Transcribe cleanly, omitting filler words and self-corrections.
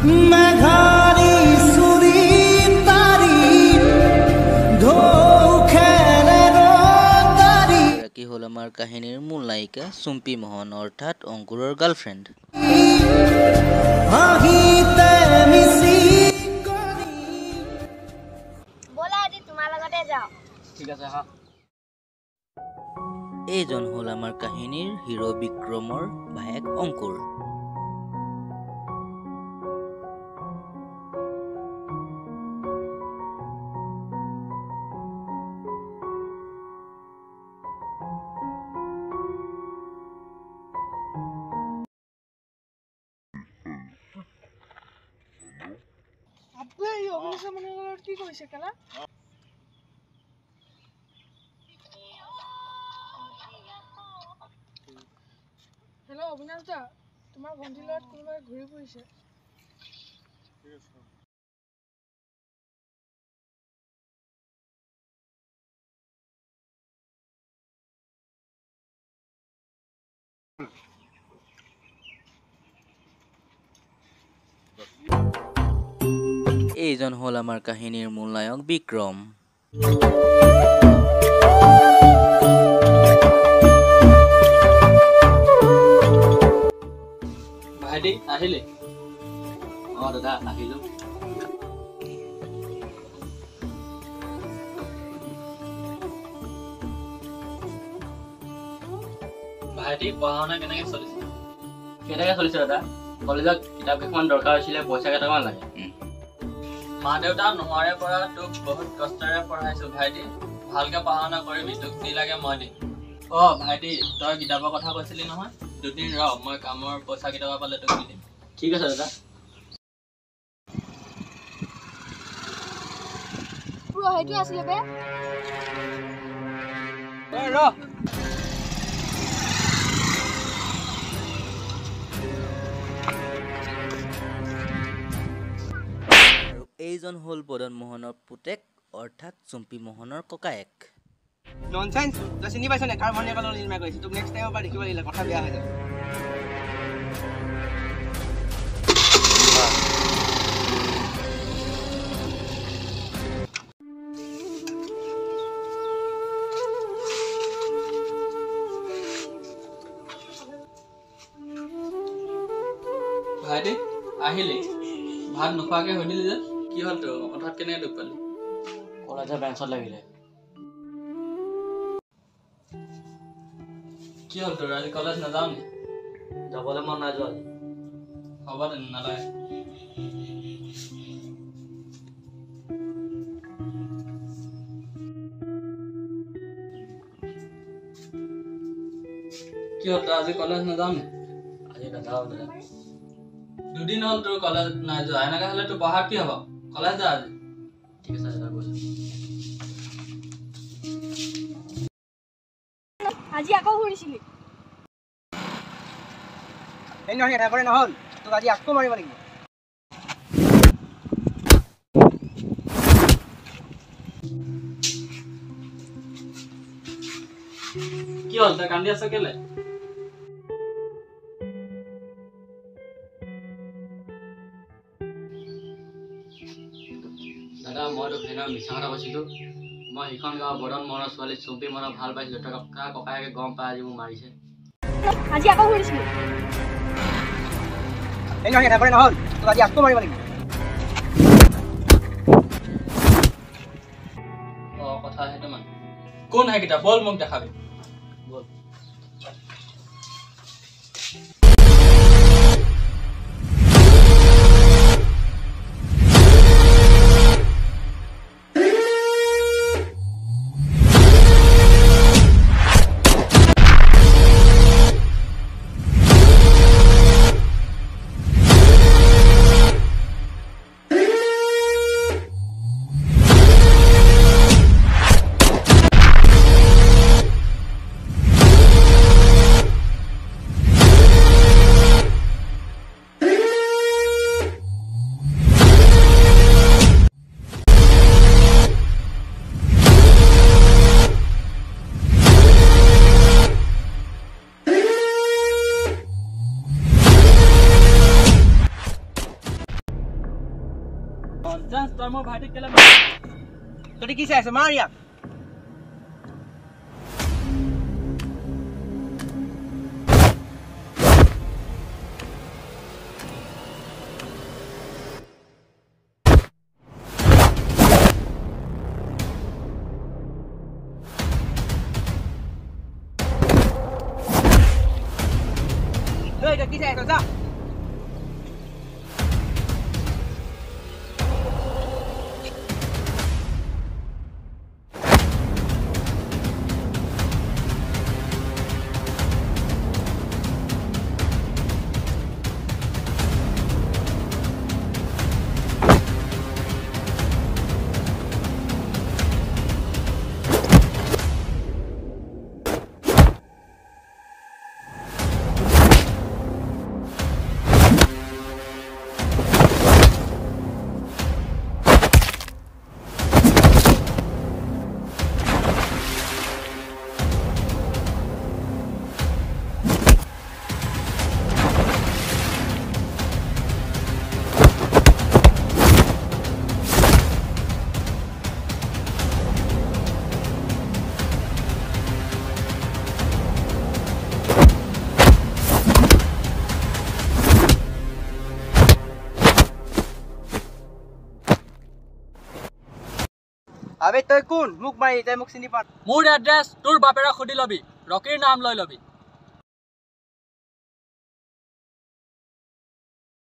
মেঘাৰী চুৰি তাৰি ঢৌ খেলে ৰতাৰি কি হল আমাৰ কাহিনীৰ মূল নায়িকা চুম্পী মোহন অৰ্থাৎ অংকুৰৰ গাৰ্লফ্ৰেণ্ড হাঁহিতে মিছি বলা আজি তোমাৰ লগতে যাওঁ ঠিক আছে হা এইজন হল আমাৰ কাহিনীৰ হিৰো বিক্ৰমৰ ভায়েক অংকুৰ আব্বে এই অভিনেতা মনে কি কৰিছে কেলা হেল্ল' অভিনাশ দা তোমাৰ ভণ্টিৰ লগত কোনোবাই ঘূৰি ফুৰিছে এইজন হল আমাৰ কাহিনীৰ মূল নায়ক বিক্ৰম ভাইটি আহিলে দাদা আহিলো ভাইটি পঢ়া শুনা কেনেকে চলিছে দাদা কলেজত কিতাপ কেইখন দৰকাৰ হৈছিলে পইচা কেইটামান লাগে মা দেউতা নোহোৱাৰে পৰা তোক বহুত কষ্টেৰে পঢ়াইছো ভাইটি ভালকে পঢ়া শুনা কৰিবি তোক যি লাগে মই দিম ভাইটি তই কিতাপৰ কথা কৈছিলি নহয় দুদিন ৰ মই কামৰ পইচা কেইটকা পালে তোক দি দিম ঠিক আছে দাদা পুৰা সেইটো আছিলে বে ৰ এইজন হল বদন মোহনৰ পুতেক অৰ্থাৎ চুম্পী মোহনৰ ককায়েক ননসেন্স তই চিনি পাইছ নে কাৰ ভনীয়েকৰ লগত নিৰ্মাণ কৰিছে তোক নেক্সট টাইমৰ পৰা দেখিব লাগিলে কথা বেয়া হৈ যাব ভাইটি আহিলি ভাত নোখোৱাকে সুধিলি যে কি হ'ল তোৰ হঠাৎ কেনেকে দুখ পালি কলেজৰ বেঞ্চত লাগিলে কি হ'ল তোৰ আজি কলেজ নাযাওঁ নি যাবলৈ মন নাই যোৱা হ'ব দে নালাগে কি হ'ল তই আজি কলেজ নাযাওঁ নি আজি নাযাওঁ দাদা দুদিন হ'ল তোৰ কলেজ নাই যোৱা এনেকে হ'লে তোৰ পঢ়াত কি হ'ব কলেজ যা আজি ঠিক আছে দাদা গৈছো আজি আকৌ ঘূৰিছিলি এই নহয় এটা কৰে নহ'ল তোক আজি আকৌ মাৰিব লাগিব কি হ'ল তই কান্দি আছ কেলে দাদা মই তোক সেইদিনা মিছা কথা কৈছিলো মই সেইখন গাঁৱৰ বদন মনৰ ছোৱালী চুম্পী মনৰ ভাল পাইছিলো তই ককায়েকে গম পাই আজি মোক মাৰিছে আজি আকৌ ঘূৰিছিলি এই নহয় এটা কৰে নহ'ল তোক আজি আকৌ মাৰিব লাগিব কথা সেইটো মানে কোন সেইকেইটা বল মোক দেখাবি বল চান্স তই মোৰ ভাইটিক কেলে তহঁতি কি চাই আছ মাৰ ইয়াক কি চাই আছ যা আবে তই কোন মোক মাৰি তই মোক চিনি পা মোৰ এড্ৰেছ তোৰ বাপেৰক সুধি লবি ৰকিৰ নাম লৈ লবি